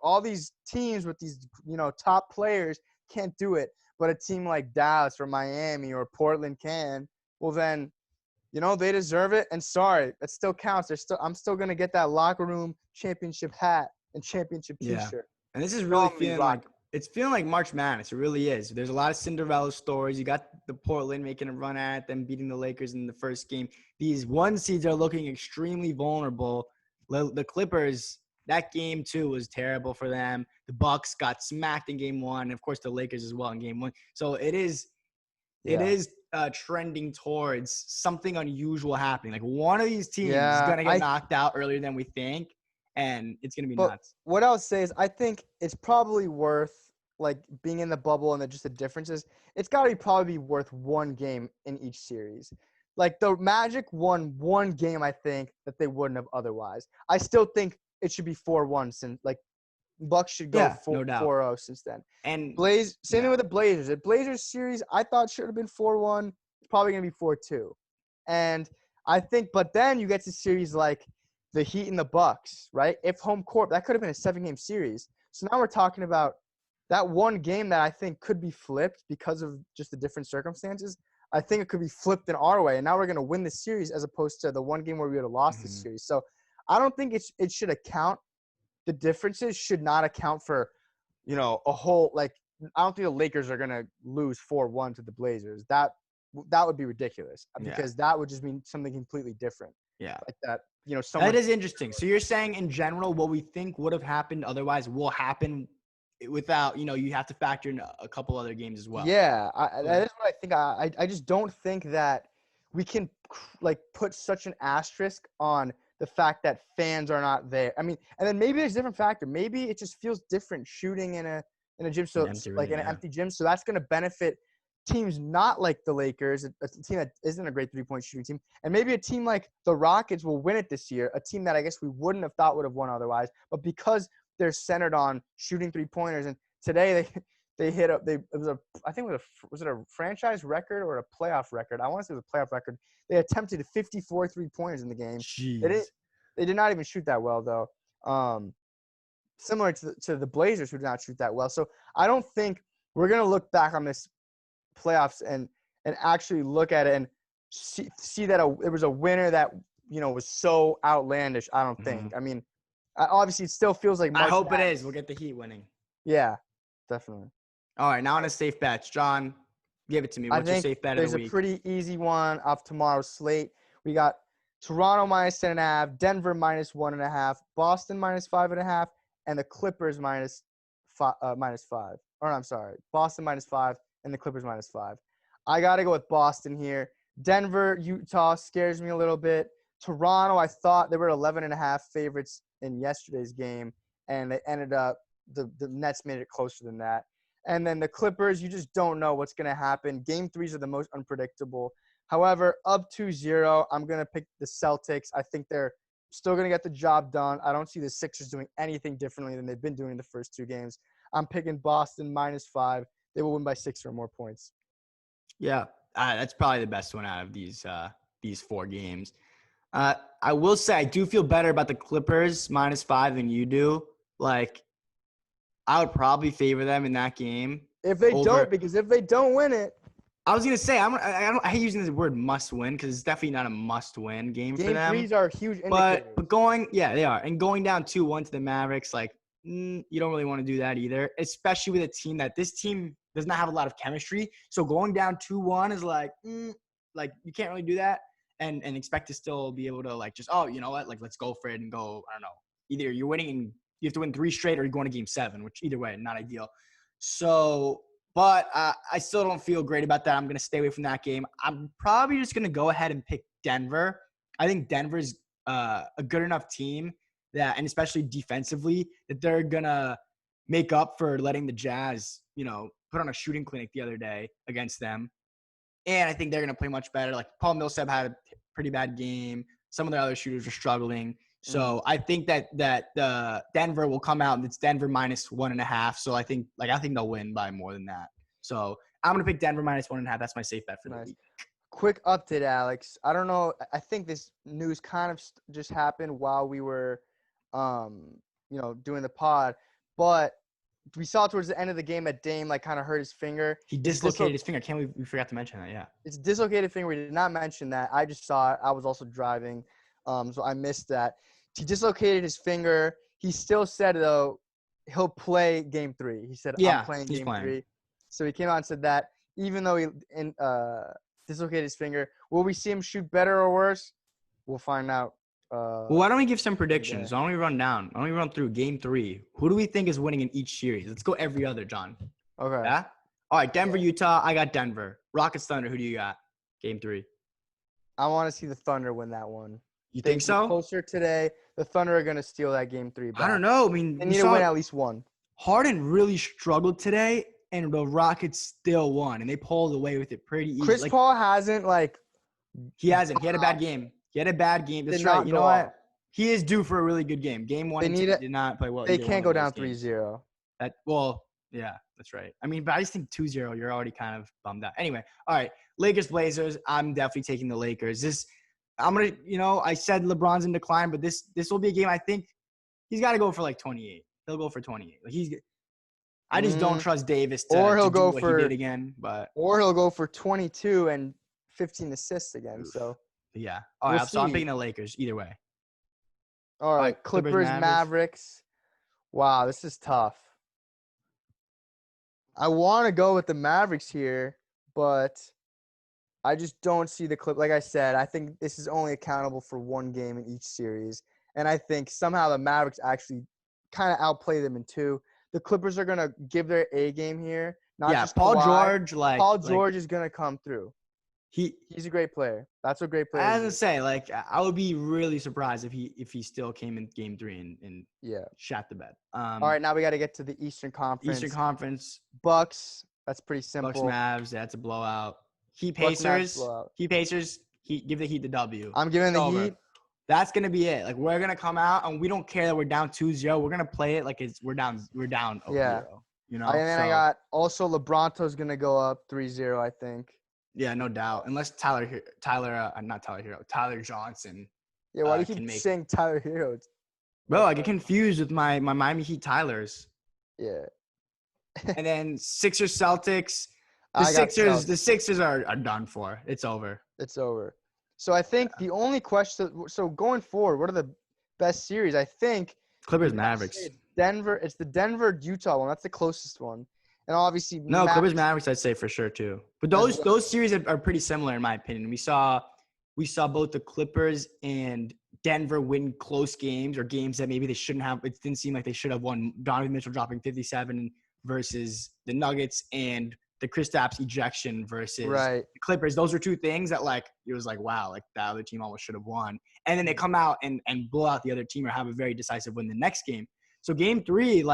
all these teams with these, top players can't do it, but a team like Dallas or Miami or Portland can, well then, they deserve it. And sorry, that still counts. I'm still going to get that locker room championship hat and championship T-shirt. Yeah. And this is really feeling like March Madness. It really is. There's a lot of Cinderella stories. You got the Portland making a run at them, beating the Lakers in the first game. These 1 seeds are looking extremely vulnerable. The Clippers, that game too was terrible for them. The Bucks got smacked in game 1. And of course, the Lakers as well in game 1. So it is trending towards something unusual happening. Like, one of these teams is going to get knocked out earlier than we think. And it's going to be nuts. What I would say is I think it's probably worth, like, being in the bubble and just the differences. It's got to probably be worth 1 game in each series. Like, the Magic won 1 game, I think, that they wouldn't have otherwise. I still think it should be 4-1 since, like, Bucks should go 4-0 since then. And same thing with the Blazers. The Blazers series, I thought should have been 4-1. It's probably going to be 4-2. And I think – but then you get to series like – the Heat and the Bucks, right? If home court, that could have been a 7-game series. So now we're talking about that 1 game that I think could be flipped because of just the different circumstances. I think it could be flipped in our way, and now we're going to win the series as opposed to the 1 game where we would have lost the series. So I don't think it should account. The differences should not account for, a whole, like, I don't think the Lakers are going to lose 4-1 to the Blazers. That would be ridiculous because that would just mean something completely different. Yeah. Like that. That is interesting. So you're saying in general, what we think would have happened otherwise will happen without, you have to factor in a couple other games as well. Yeah, that is what I think. I just don't think that we can, like, put such an asterisk on the fact that fans are not there. I mean, and then maybe there's a different factor. Maybe it just feels different shooting in a gym, so like in an empty gym. So that's going to benefit teams not like the Lakers, a team that isn't a great three-point shooting team, and maybe a team like the Rockets will win it this year, a team that I guess we wouldn't have thought would have won otherwise, but because they're centered on shooting three-pointers, and today they hit up it was a I think was it a franchise record or a playoff record? I want to say it was a playoff record. They attempted 54 three-pointers in the game. Jeez. They did not even shoot that well though. Similar to the Blazers who did not shoot that well. So I don't think we're gonna look back on this playoffs and actually look at it and see that it was a winner that was so outlandish. I don't think. I mean, obviously it still feels like I hope Madness. it is. We'll get the Heat winning. Yeah, definitely. All right, now on to safe bets. John, give it to me. What's your safe bet of the week? There's a pretty easy one off tomorrow's slate. We got Toronto minus 10.5, Denver minus 1.5, Boston minus 5.5, and the Clippers minus 5. Or I'm sorry, Boston minus 5 and the Clippers minus 5. I got to go with Boston here. Denver, Utah scares me a little bit. Toronto, I thought they were 11.5 favorites in yesterday's game, and they ended up the Nets made it closer than that. And then the Clippers, you just don't know what's going to happen. Game 3s are the most unpredictable. However, up 2-0, I'm going to pick the Celtics. I think they're still going to get the job done. I don't see the Sixers doing anything differently than they've been doing the first 2 games. I'm picking Boston minus 5. They will win by 6 or more points. Yeah, that's probably the best one out of these 4 games. I will say I do feel better about the Clippers minus 5 than you do. Like, I would probably favor them in that game. If they don't win it. I was gonna say I hate using the word must win because it's definitely not a must win game for them. Game 3s are huge indicators. But they are, and going down 2-1 to the Mavericks, like you don't really want to do that either, especially with a team this team does not have a lot of chemistry. So going down 2-1 is like you can't really do that and expect to still be able to like just you know what, like let's go for it and go. I don't know. Either you're winning and you have to win 3 straight, or you're going to game 7, which either way, not ideal. So. But I still don't feel great about that. I'm going to stay away from that game. I'm probably just going to go ahead and pick Denver. I think Denver's a good enough team that, and especially defensively, that they're going to make up for letting the Jazz, put on a shooting clinic the other day against them. And I think they're going to play much better. Like Paul Millsap had a pretty bad game. Some of the other shooters are struggling. So I think that Denver will come out and it's Denver minus 1.5. So I think they'll win by more than that. So I'm gonna pick Denver minus 1.5. That's my safe bet for the week. Quick update, Alex. I don't know. I think this news kind of just happened while we were, doing the pod. But we saw towards the end of the game that Dame kind of hurt his finger. He dislocated his finger. We forgot to mention that. Yeah. It's a dislocated finger. We did not mention that. I just saw it. I was also driving, so I missed that. He dislocated his finger. He still said, though, he'll play game 3. He said, I'm playing game 3. So he came out and said that even though he dislocated his finger, will we see him shoot better or worse? We'll find out. Well, why don't we give some predictions? Why don't we run through game 3? Who do we think is winning in each series? Let's go every other, John. Okay. Yeah? All right, Denver, Utah. I got Denver. Rockets, Thunder. Who do you got? Game 3. I want to see the Thunder win that one. You think so? Closer today. The Thunder are going to steal that game 3 back. I don't know. I mean, they need to win at least one. Harden really struggled today, and the Rockets still won, and they pulled away with it pretty easy. Chris Paul hasn't, He hasn't. He had a bad game. That's right. You know what? He is due for a really good game. Game 1 and 2 did not play well. They can't go down 3-0. Yeah, that's right. I mean, but I just think 2-0, you're already kind of bummed out. Anyway, all right. Lakers, Blazers. I'm definitely taking the Lakers. I said LeBron's in decline, but this will be a game I think he's got to go for 28. He'll go for 28. I just don't trust Davis to do what he did again. Or he'll go for 22 and 15 assists again. So yeah. All right. So I'm picking the Lakers either way. All right. Clippers, Mavericks. Wow, this is tough. I want to go with the Mavericks here, but I just don't see the Clip. Like I said, I think this is only accountable for one game in each series. And I think somehow the Mavericks actually kind of outplay them in 2. The Clippers are going to give their A game here. Paul George. Paul George is going to come through. He's a great player. That's a great player. I was gonna say, I would be really surprised if he still came in game 3 and shat the bed. All right, now we got to get to the Eastern Conference. Eastern Conference. Bucks That's pretty Bucks simple. Mavs, that's a blowout. Heat Bucks, Mavs Pacers. blowout. Heat Pacers. Give the Heat the W. I'm giving It's the over. Heat. That's gonna be it. Like we're gonna come out and we don't care that we're down 2-0. We're gonna play it like we're down 0. You know. And then I got also LeBronto's gonna go up 3-0, I think. Yeah, no doubt. Unless Tyler Johnson. Yeah, why do you keep saying Tyler Hero? Bro, I get confused with my Miami Heat Tylers. Yeah. And then Sixers Celtics. The Sixers are done for. It's over. It's over. So I think the only question. So going forward, what are the best series? I think Clippers Mavericks. It's Denver. It's the Denver Utah one. That's the closest one. And obviously Clippers Mavericks I'd say for sure too. But those series are pretty similar in my opinion. We saw both the Clippers and Denver win close games or games that maybe they shouldn't have. It didn't seem like they should have won. Donovan Mitchell dropping 57 versus the Nuggets and the Kristaps ejection versus the Clippers. Those are two things that it was like, wow, like the other team almost should have won. And then they come out and blow out the other team or have a very decisive win the next game. So game 3,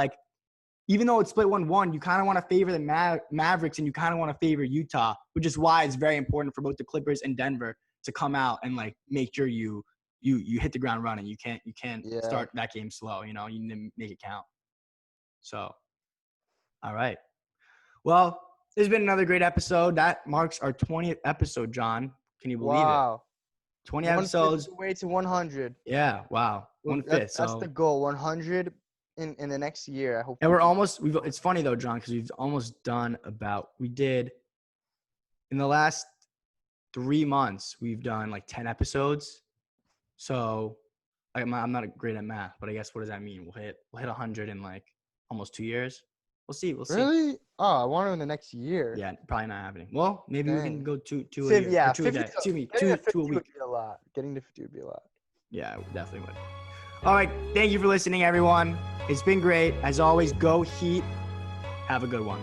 even though it's split 1-1, you kind of want to favor the Mavericks and you kind of want to favor Utah, which is why it's very important for both the Clippers and Denver to come out and make sure you hit the ground running. You can't start that game slow. You know, you need to make it count. So, all right. Well, this has been another great episode. That marks our 20th episode, John. Can you believe it? 20 episodes. Way to 100. Yeah. Wow. 1/5. That's the goal. 100 in the next year. I hope. And it's funny though, John, because we've almost done we did in the last 3 months, we've done 10 episodes. So I'm not great at math, but I guess what does that mean? We'll hit 100 in almost 2 years. We'll see. Really? Oh, I want to in the next year. Yeah, probably not happening. Well, maybe we can go two a year. Yeah, 2 a day. Excuse me, 2 a week. Would be a lot. Getting to 50 would be a lot. Yeah, it definitely would. All right. Thank you for listening, everyone. It's been great. As always, go Heat. Have a good one.